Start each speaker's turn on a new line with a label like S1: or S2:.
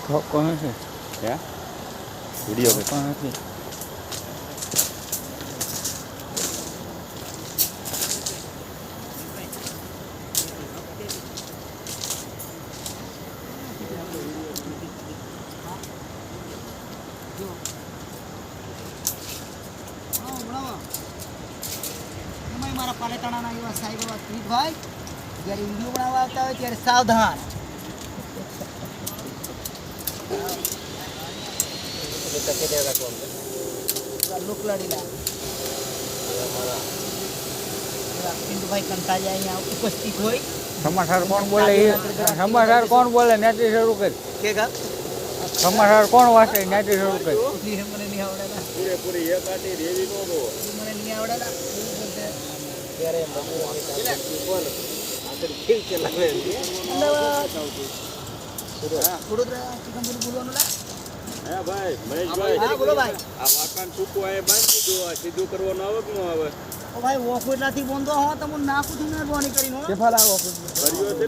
S1: કોણ છે
S2: હે વિડીયો
S1: કોણ છે
S3: મારા પાલેતાણાના એવા સાહેબ એવા ત્રીજભાઈ જ્યારે વિડીયો બનાવવા આવતા હોય ત્યારે સાવધાન લોકલાડીલા પિન્ટુભાઈ કંટાળિયા અહીંયા ઉપસ્થિત હોય
S1: સમાચાર કોણ બોલે નેટી શરૂ કરી
S3: કે ગા
S1: સમાચાર કોણ વાંચે નેટી શરૂ કરી
S3: મને નહીં આવડેલા
S2: પૂરેપૂરી એક આટી રેવી નો દો
S3: મને નહીં આવડેલા
S2: ત્યારે ખેલ ચલાવે
S3: વડોદરા ચિકનપુર બોલવાનું લા
S2: હે ભાઈ મહેશભાઈ
S3: હા બોલો ભાઈ
S2: આ વાકાન ટૂંકું આ બાંધી દો આ સીધું કરવાનું આવે કે ન આવે
S3: ઓ ભાઈ ઓફર નથી બોંધો હો તમને નાખું છું મહેરબાની કરીને હો
S2: કર્યો છે